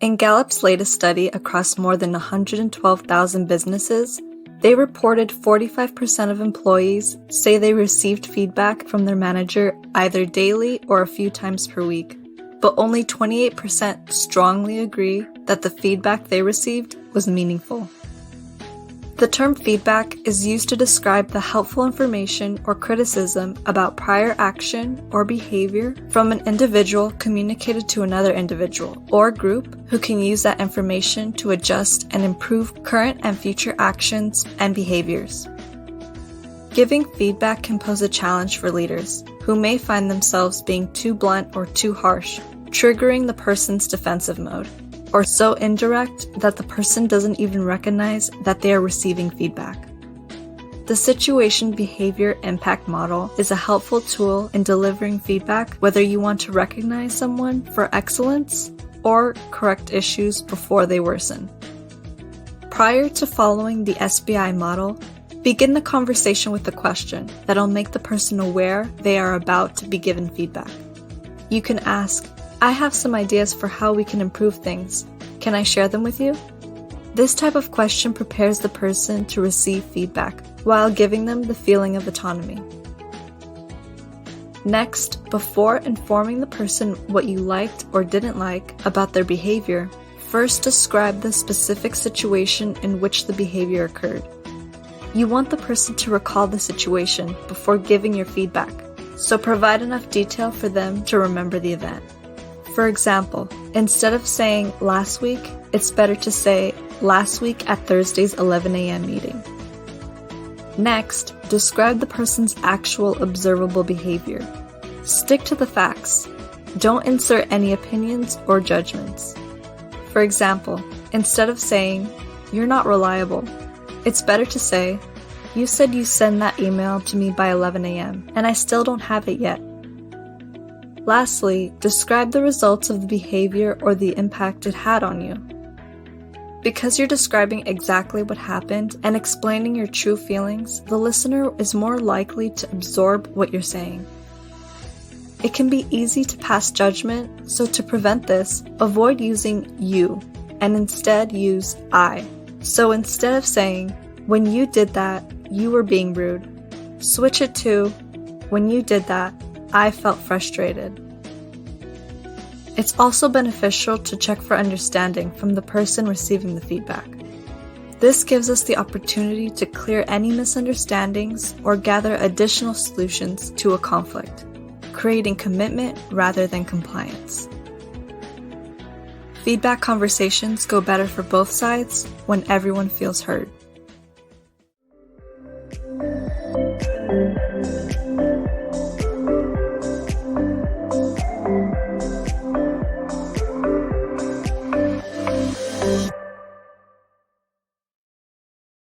In Gallup's latest study across more than 112,000 businesses, they reported 45% of employees say they received feedback from their manager either daily or a few times per week, but only 28% strongly agree that the feedback they received was meaningful. The term feedback is used to describe the helpful information or criticism about prior action or behavior from an individual communicated to another individual or group who can use that information to adjust and improve current and future actions and behaviors. Giving feedback can pose a challenge for leaders who may find themselves being too blunt or too harsh, triggering the person's defensive mode, or so indirect that the person doesn't even recognize that they are receiving feedback. The Situation Behavior Impact Model is a helpful tool in delivering feedback, whether you want to recognize someone for excellence or correct issues before they worsen. Prior to following the SBI model, begin the conversation with a question that'll make the person aware they are about to be given feedback. You can ask, "I have some ideas for how we can improve things. Can I share them with you?" This type of question prepares the person to receive feedback while giving them the feeling of autonomy. Next, before informing the person what you liked or didn't like about their behavior, first describe the specific situation in which the behavior occurred. You want the person to recall the situation before giving your feedback, so provide enough detail for them to remember the event. For example, instead of saying last week, it's better to say last week at Thursday's 11 a.m. meeting. Next, describe the person's actual observable behavior. Stick to the facts. Don't insert any opinions or judgments. For example, instead of saying, "You're not reliable," it's better to say, "You said you send that email to me by 11 a.m. and I still don't have it yet." Lastly, describe the results of the behavior or the impact it had on you. Because you're describing exactly what happened and explaining your true feelings, the listener is more likely to absorb what you're saying. It can be easy to pass judgment, so to prevent this, avoid using "you" and instead use "I." So instead of saying, "When you did that, you were being rude," switch it to, "When you did that, I felt frustrated." It's also beneficial to check for understanding from the person receiving the feedback. This gives us the opportunity to clear any misunderstandings or gather additional solutions to a conflict, creating commitment rather than compliance. Feedback conversations go better for both sides when everyone feels heard.